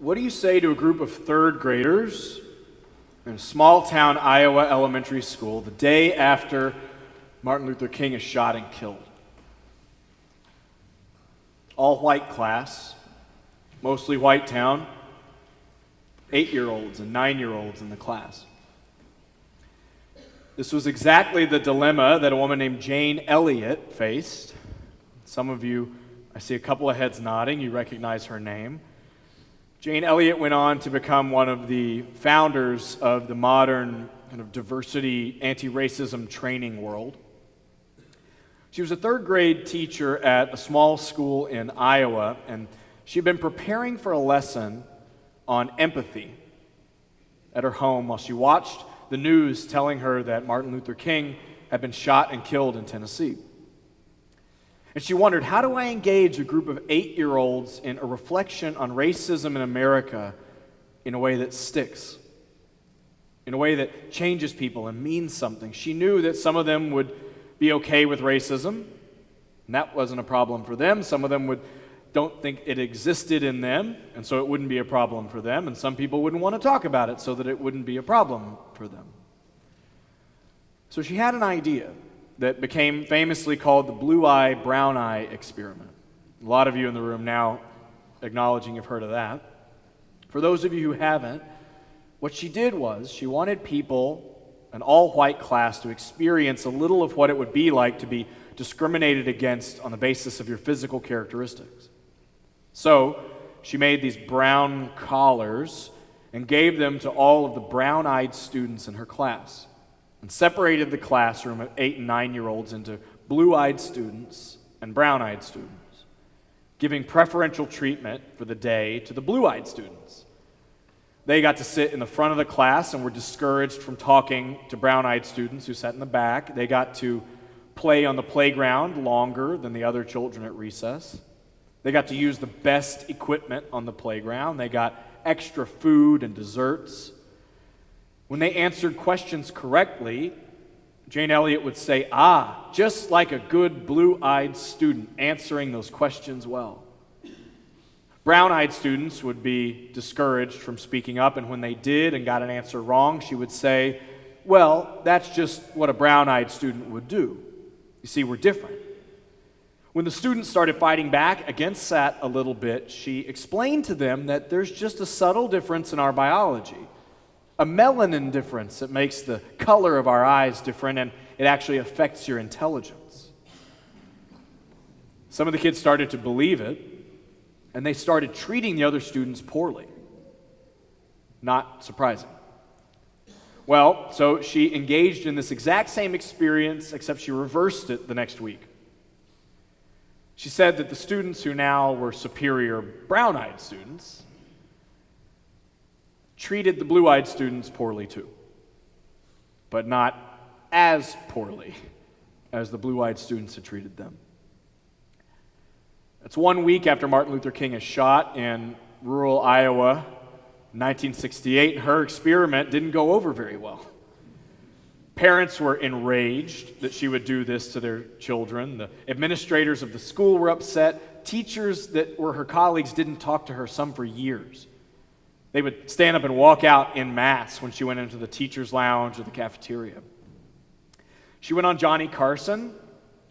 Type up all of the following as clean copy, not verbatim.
What do you say to a group of third graders in a small town Iowa elementary school the day after Martin Luther King is shot and killed? All white class, mostly white town, 8-year-olds and 9-year-olds in the class. This was exactly the dilemma that a woman named Jane Elliott faced. Some of you, I see a couple of heads nodding, you recognize her name. Jane Elliott went on to become one of the founders of the modern kind of diversity, anti-racism training world. She was a third grade teacher at a small school in Iowa, and she'd been preparing for a lesson on empathy at her home while she watched the news telling her that Martin Luther King had been shot and killed in Tennessee. And she wondered, how do I engage a group of 8-year-olds in a reflection on racism in America in a way that sticks, in a way that changes people and means something? She knew that some of them would be okay with racism, and that wasn't a problem for them. Some of them don't think it existed in them, and so it wouldn't be a problem for them. And some people wouldn't want to talk about it so that it wouldn't be a problem for them. So she had an idea that became famously called the blue eye, brown eye experiment. A lot of you in the room now acknowledging you've heard of that. For those of you who haven't, what she did was she wanted people, an all-white class, to experience a little of what it would be like to be discriminated against on the basis of your physical characteristics. So she made these brown collars and gave them to all of the brown-eyed students in her class, and separated the classroom of 8 and 9-year-olds into blue-eyed students and brown-eyed students, giving preferential treatment for the day to the blue-eyed students. They got to sit in the front of the class and were discouraged from talking to brown-eyed students who sat in the back. They got to play on the playground longer than the other children at recess. They got to use the best equipment on the playground. They got extra food and desserts. When they answered questions correctly, Jane Elliott would say, just like a good blue-eyed student answering those questions well. Brown-eyed students would be discouraged from speaking up, and when they did and got an answer wrong, she would say, well, that's just what a brown-eyed student would do. You see, we're different. When the students started fighting back against that a little bit, she explained to them that there's just a subtle difference in our biology, a melanin difference that makes the color of our eyes different, and it actually affects your intelligence. Some of the kids started to believe it, and they started treating the other students poorly. Not surprising. Well, so she engaged in this exact same experience, except she reversed it the next week. She said that the students who now were superior brown-eyed students treated the blue-eyed students poorly too, but not as poorly as the blue-eyed students had treated them. It's 1 week after Martin Luther King is shot in rural Iowa in 1968, and her experiment didn't go over very well. Parents were enraged that she would do this to their children. The administrators of the school were upset. Teachers that were her colleagues didn't talk to her, some for years. They would stand up and walk out en masse when she went into the teacher's lounge or the cafeteria. She went on Johnny Carson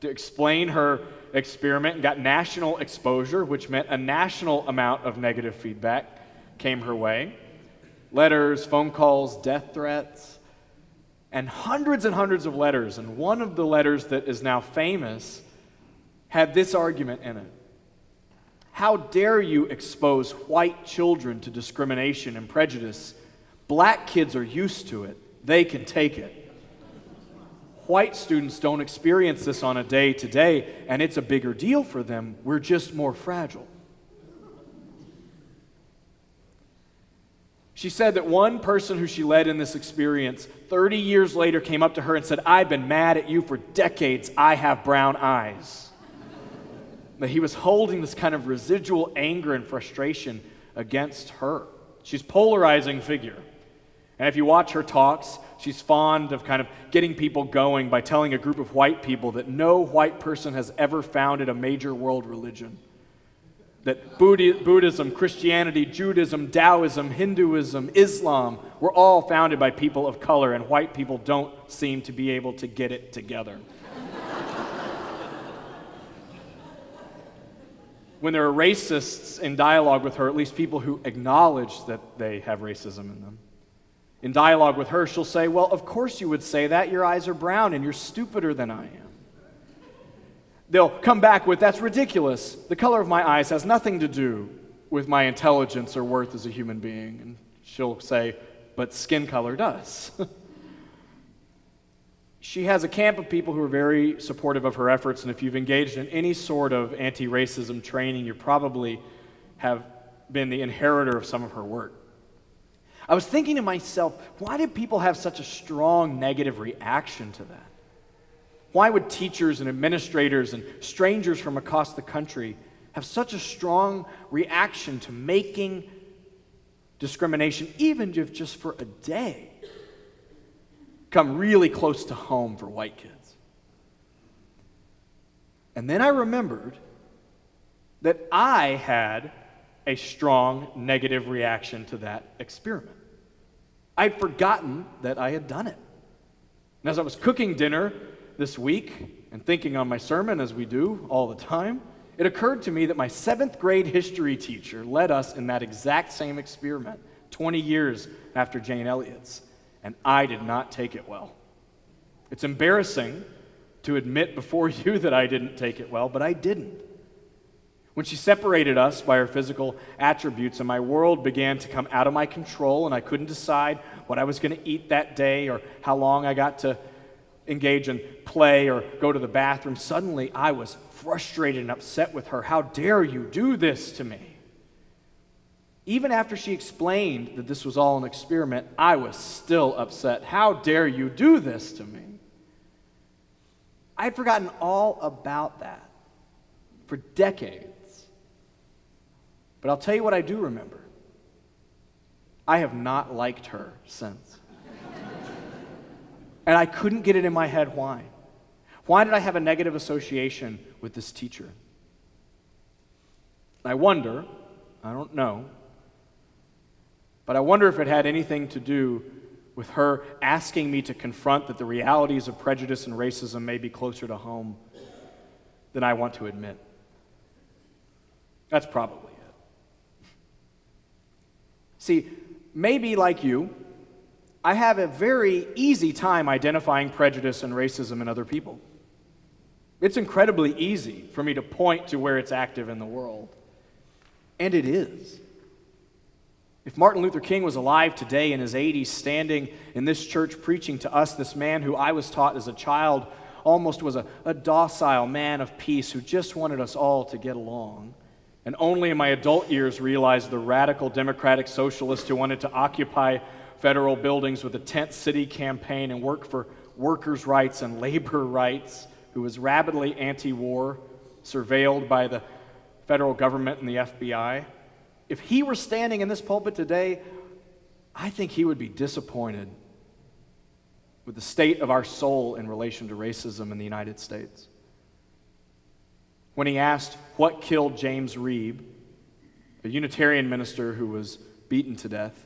to explain her experiment and got national exposure, which meant a national amount of negative feedback came her way. Letters, phone calls, death threats, and hundreds of letters. And one of the letters that is now famous had this argument in it. How dare you expose white children to discrimination and prejudice? Black kids are used to it. They can take it. White students don't experience this on a day-to-day, and it's a bigger deal for them. We're just more fragile. She said that one person who she led in this experience 30 years later came up to her and said, I've been mad at you for decades. I have brown eyes. That he was holding this kind of residual anger and frustration against her. She's a polarizing figure. And if you watch her talks, she's fond of kind of getting people going by telling a group of white people that no white person has ever founded a major world religion. That Buddhism, Christianity, Judaism, Taoism, Hinduism, Islam were all founded by people of color, and white people don't seem to be able to get it together. When there are racists in dialogue with her, at least people who acknowledge that they have racism in them, in dialogue with her, she'll say, well, of course you would say that. Your eyes are brown and you're stupider than I am. They'll come back with, that's ridiculous. The color of my eyes has nothing to do with my intelligence or worth as a human being. And she'll say, but skin color does. She has a camp of people who are very supportive of her efforts, and if you've engaged in any sort of anti-racism training, you probably have been the inheritor of some of her work. I was thinking to myself, why do people have such a strong negative reaction to that? Why would teachers and administrators and strangers from across the country have such a strong reaction to making discrimination, even if just for a day, come really close to home for white kids? And then I remembered that I had a strong negative reaction to that experiment. I'd forgotten that I had done it. And as I was cooking dinner this week and thinking on my sermon, as we do all the time, it occurred to me that my 7th grade history teacher led us in that exact same experiment 20 years after Jane Elliott's, and I did not take it well. It's embarrassing to admit before you that I didn't take it well, but I didn't. When she separated us by our physical attributes and my world began to come out of my control and I couldn't decide what I was going to eat that day or how long I got to engage in play or go to the bathroom, suddenly I was frustrated and upset with her. How dare you do this to me? Even after she explained that this was all an experiment, I was still upset. How dare you do this to me? I had forgotten all about that for decades. But I'll tell you what I do remember. I have not liked her since. And I couldn't get it in my head why. Why did I have a negative association with this teacher? I wonder, I don't know, but I wonder if it had anything to do with her asking me to confront that the realities of prejudice and racism may be closer to home than I want to admit. That's probably it. See, maybe like you, I have a very easy time identifying prejudice and racism in other people. It's incredibly easy for me to point to where it's active in the world. And it is. If Martin Luther King was alive today in his 80s, standing in this church preaching to us, this man who I was taught as a child almost was a docile man of peace who just wanted us all to get along, and only in my adult years realized the radical democratic socialist who wanted to occupy federal buildings with a tent city campaign and work for workers' rights and labor rights, who was rabidly anti-war, surveilled by the federal government and the FBI. If he were standing in this pulpit today, I think he would be disappointed with the state of our soul in relation to racism in the United States. When he asked what killed James Reeb, a Unitarian minister who was beaten to death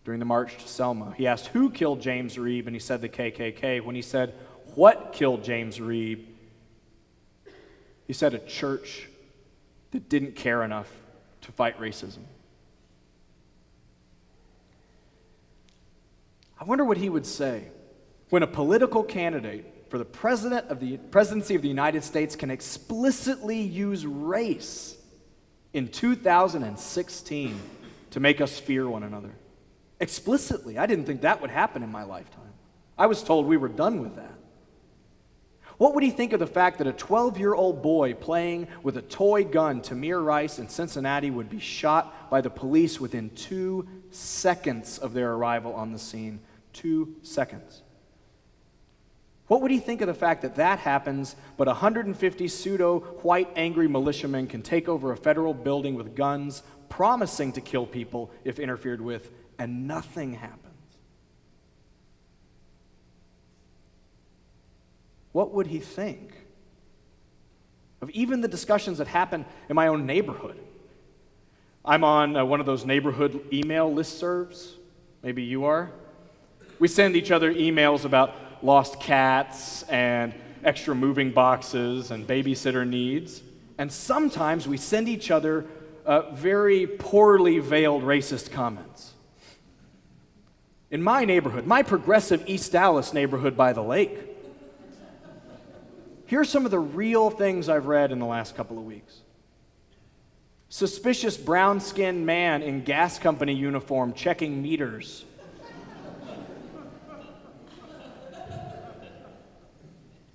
during the March to Selma, he asked who killed James Reeb, and he said the KKK. When he said what killed James Reeb, he said a church that didn't care enough to fight racism. I wonder what he would say when a political candidate for the presidency of the United States can explicitly use race in 2016 to make us fear one another. Explicitly. I didn't think that would happen in my lifetime. I was told we were done with that. What would he think of the fact that a 12-year-old boy playing with a toy gun, Tamir Rice, in Cincinnati would be shot by the police within 2 seconds of their arrival on the scene? 2 seconds. What would he think of the fact that that happens, but 150 pseudo-white angry militiamen can take over a federal building with guns, promising to kill people if interfered with, and nothing happens? What would he think of even the discussions that happen in my own neighborhood. I'm on one of those neighborhood email listservs. Maybe you are. We send each other emails about lost cats and extra moving boxes and babysitter needs. And sometimes we send each other very poorly veiled racist comments. In my neighborhood, my progressive East Dallas neighborhood by the lake, here's some of the real things I've read in the last couple of weeks. Suspicious brown-skinned man in gas company uniform checking meters.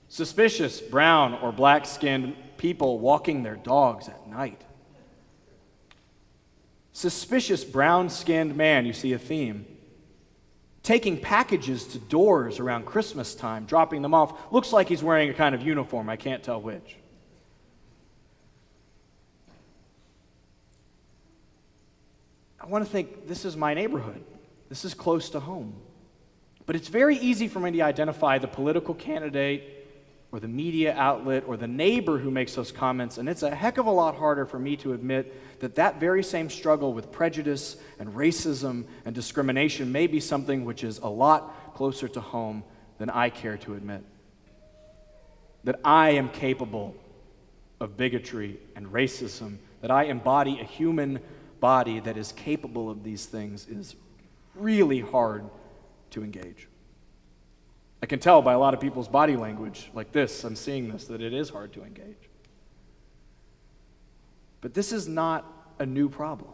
Suspicious brown or black-skinned people walking their dogs at night. Suspicious brown-skinned man, you see a theme, taking packages to doors around Christmas time, dropping them off. Looks like he's wearing a kind of uniform, I can't tell which. I want to think, this is my neighborhood. This is close to home. But it's very easy for me to identify the political candidate or the media outlet or the neighbor who makes those comments, and it's a heck of a lot harder for me to admit that that very same struggle with prejudice and racism and discrimination may be something which is a lot closer to home than I care to admit. That I am capable of bigotry and racism, that I embody a human body that is capable of these things is really hard to engage. I can tell by a lot of people's body language, like this, I'm seeing this, that it is hard to engage. But this is not a new problem.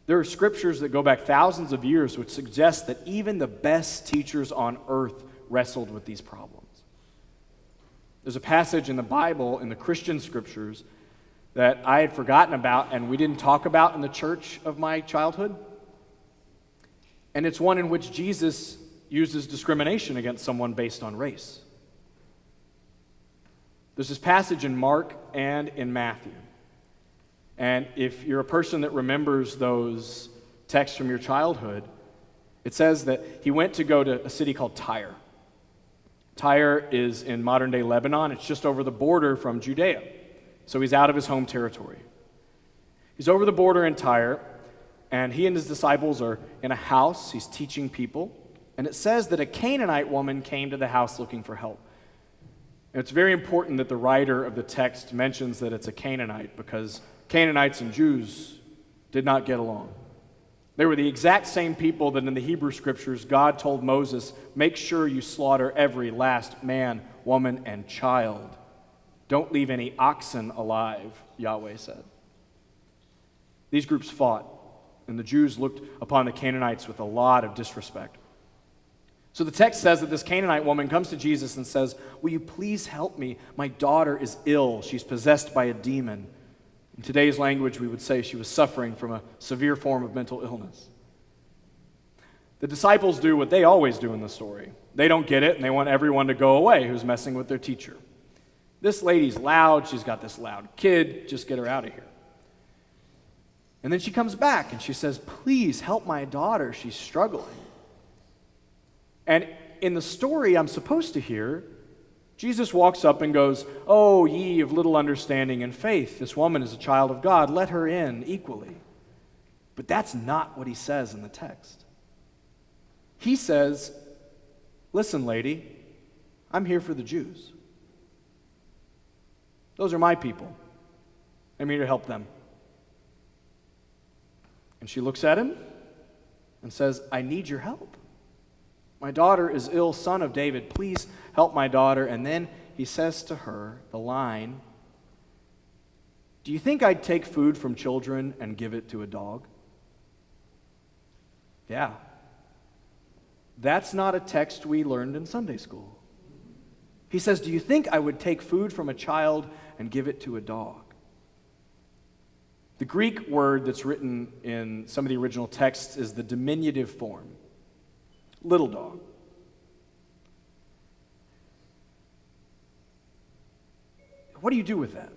There are scriptures that go back thousands of years which suggest that even the best teachers on earth wrestled with these problems. There's a passage in the Bible, in the Christian scriptures, that I had forgotten about and we didn't talk about in the church of my childhood. And it's one in which Jesus uses discrimination against someone based on race. There's this passage in Mark and in Matthew. And if you're a person that remembers those texts from your childhood, it says that he went to go to a city called Tyre. Tyre is in modern-day Lebanon. It's just over the border from Judea. So he's out of his home territory. He's over the border in Tyre, and he and his disciples are in a house. He's teaching people. And it says that a Canaanite woman came to the house looking for help. And it's very important that the writer of the text mentions that it's a Canaanite, because Canaanites and Jews did not get along. They were the exact same people that in the Hebrew scriptures God told Moses, make sure you slaughter every last man, woman, and child. Don't leave any oxen alive, Yahweh said. These groups fought, and the Jews looked upon the Canaanites with a lot of disrespect. So the text says that this Canaanite woman comes to Jesus and says, will you please help me? My daughter is ill. She's possessed by a demon. In today's language, we would say she was suffering from a severe form of mental illness. The disciples do what they always do in the story. They don't get it, and they want everyone to go away who's messing with their teacher. This lady's loud. She's got this loud kid. Just get her out of here. And then she comes back, and she says, please help my daughter. She's struggling. And in the story I'm supposed to hear, Jesus walks up and goes, oh, ye of little understanding and faith, this woman is a child of God, let her in equally. But that's not what he says in the text. He says, listen, lady, I'm here for the Jews. Those are my people. I'm here to help them. And she looks at him and says, I need your help. My daughter is ill, son of David. Please help my daughter. And then he says to her the line, do you think I'd take food from children and give it to a dog? Yeah. That's not a text we learned in Sunday school. He says, do you think I would take food from a child and give it to a dog? The Greek word that's written in some of the original texts is the diminutive form. Little dog. What do you do with that?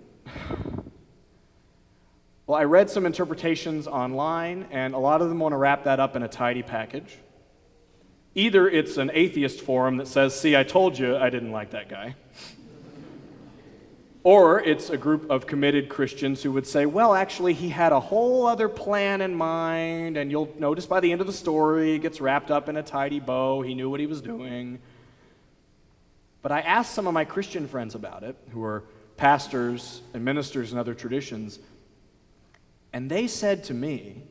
Well, I read some interpretations online, and a lot of them want to wrap that up in a tidy package. Either it's an atheist forum that says, see, I told you I didn't like that guy. Or it's a group of committed Christians who would say, well, actually, he had a whole other plan in mind, and you'll notice by the end of the story, it gets wrapped up in a tidy bow. He knew what he was doing. But I asked some of my Christian friends about it, who are pastors and ministers in other traditions, and they said to me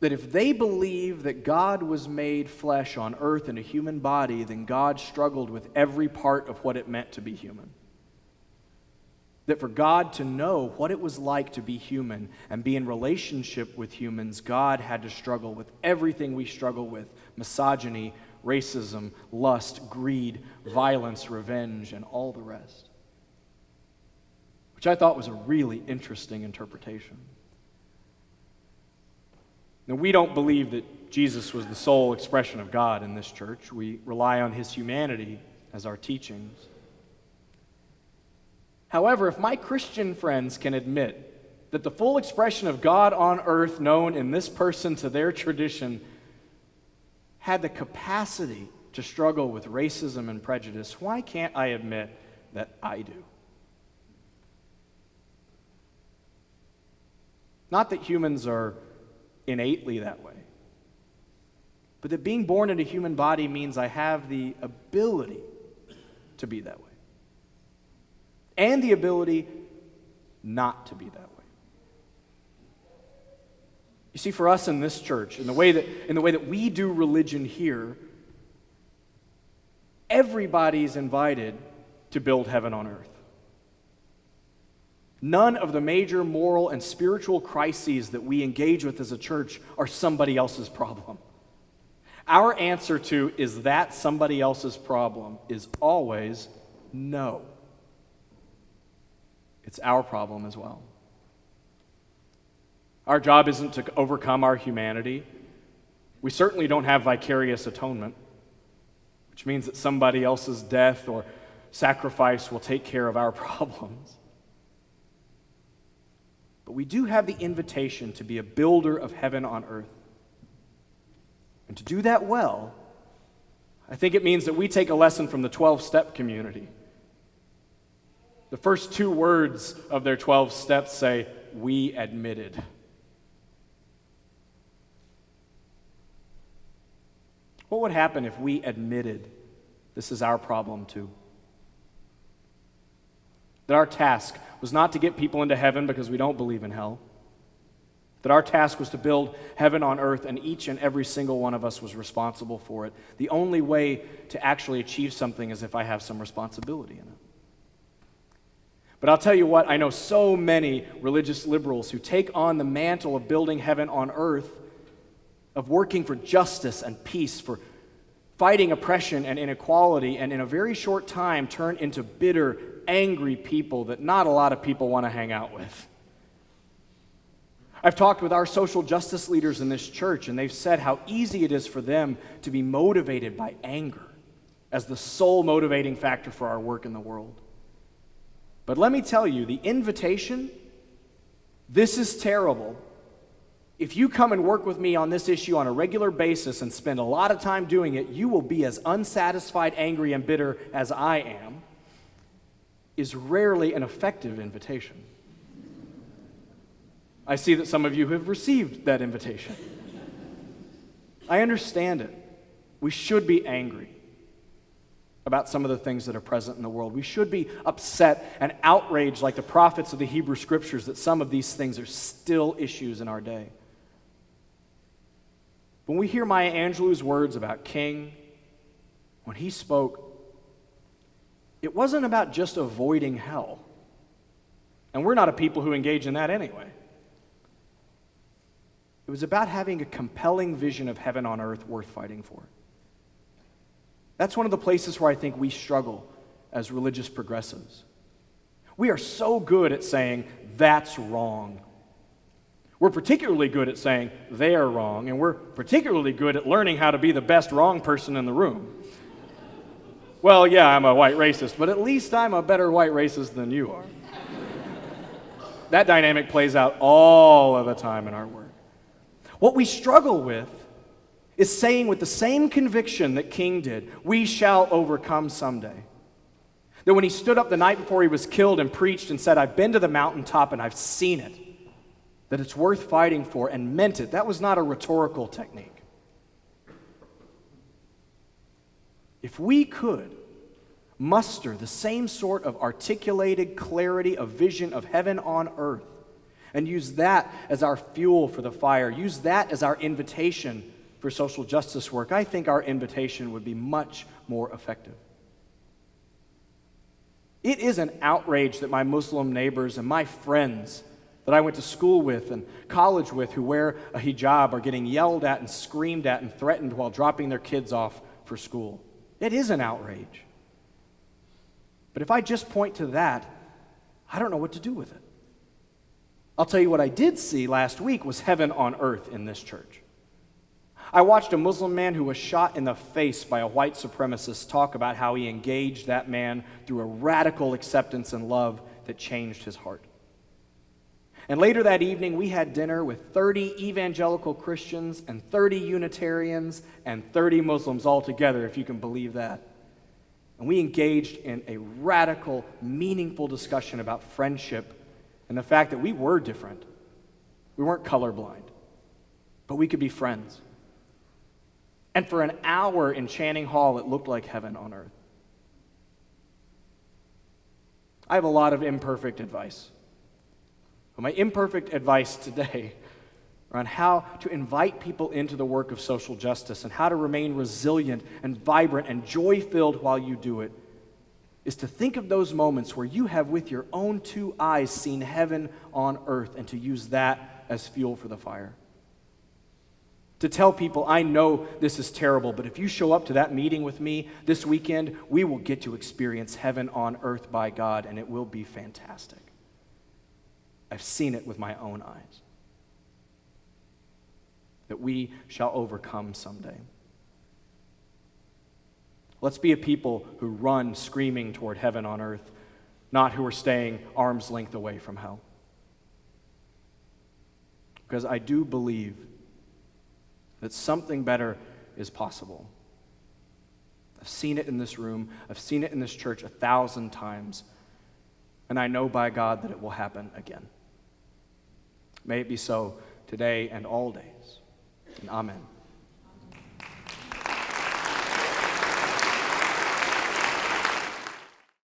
that if they believe that God was made flesh on earth in a human body, then God struggled with every part of what it meant to be human. That for God to know what it was like to be human and be in relationship with humans, God had to struggle with everything we struggle with: misogyny, racism, lust, greed, violence, revenge, and all the rest. Which I thought was a really interesting interpretation. Now, we don't believe that Jesus was the sole expression of God in this church. We rely on his humanity as our teachings. However, if my Christian friends can admit that the full expression of God on earth known in this person to their tradition had the capacity to struggle with racism and prejudice, why can't I admit that I do? Not that humans are innately that way, but that being born in a human body means I have the ability to be that way, and the ability not to be that way. You see, for us in this church, in the way that we do religion here, everybody's invited to build heaven on earth. None of the major moral and spiritual crises that we engage with as a church are somebody else's problem. Our answer to, is that somebody else's problem, is always no. It's our problem as well. Our job isn't to overcome our humanity. We certainly don't have vicarious atonement, which means that somebody else's death or sacrifice will take care of our problems. But we do have the invitation to be a builder of heaven on earth. And to do that well, I think it means that we take a lesson from the 12-step community. The first two words of their 12 steps say, "We admitted." What would happen if we admitted this is our problem too? That our task was not to get people into heaven because we don't believe in hell. That our task was to build heaven on earth, and each and every single one of us was responsible for it. The only way to actually achieve something is if I have some responsibility in it. But I'll tell you what, I know so many religious liberals who take on the mantle of building heaven on earth, of working for justice and peace, for fighting oppression and inequality, and in a very short time turn into bitter, angry people that not a lot of people want to hang out with. I've talked with our social justice leaders in this church, and they've said how easy it is for them to be motivated by anger as the sole motivating factor for our work in the world. But let me tell you, the invitation, this is terrible. If you come and work with me on this issue on a regular basis and spend a lot of time doing it, you will be as unsatisfied, angry, and bitter as I am, is rarely an effective invitation. I see that some of you have received that invitation. I understand it. We should be angry about some of the things that are present in the world. We should be upset and outraged like the prophets of the Hebrew Scriptures that some of these things are still issues in our day. When we hear Maya Angelou's words about King, when he spoke, it wasn't about just avoiding hell. And we're not a people who engage in that anyway. It was about having a compelling vision of heaven on earth worth fighting for. That's one of the places where I think we struggle as religious progressives. We are so good at saying, that's wrong. We're particularly good at saying, they are wrong, and we're particularly good at learning how to be the best wrong person in the room. Well, yeah, I'm a white racist, but at least I'm a better white racist than you are. That dynamic plays out all of the time in our work. What we struggle with is saying with the same conviction that King did, we shall overcome someday. That when he stood up the night before he was killed and preached and said, I've been to the mountaintop and I've seen it, that it's worth fighting for, and meant it. That was not a rhetorical technique. If we could muster the same sort of articulated clarity of vision of heaven on earth and use that as our fuel for the fire, use that as our invitation for social justice work, I think our invitation would be much more effective. It is an outrage that my Muslim neighbors and my friends that I went to school with and college with who wear a hijab are getting yelled at and screamed at and threatened while dropping their kids off for school. It is an outrage. But if I just point to that, I don't know what to do with it. I'll tell you what I did see last week was heaven on earth in this church. I watched a Muslim man who was shot in the face by a white supremacist talk about how he engaged that man through a radical acceptance and love that changed his heart. And later that evening, we had dinner with 30 evangelical Christians and 30 Unitarians and 30 Muslims all together, if you can believe that. And we engaged in a radical, meaningful discussion about friendship and the fact that we were different. We weren't colorblind, but we could be friends. And for an hour in Channing Hall, it looked like heaven on earth. I have a lot of imperfect advice. But my imperfect advice today on how to invite people into the work of social justice and how to remain resilient and vibrant and joy-filled while you do it is to think of those moments where you have with your own two eyes seen heaven on earth and to use that as fuel for the fire. To tell people, I know this is terrible, but if you show up to that meeting with me this weekend, we will get to experience heaven on earth by God, and it will be fantastic. I've seen it with my own eyes. That we shall overcome someday. Let's be a people who run screaming toward heaven on earth, not who are staying arm's length away from hell. Because I do believe that something better is possible. I've seen it in this room. I've seen it in this church 1,000 times. And I know by God that it will happen again. May it be so today and all days. And amen.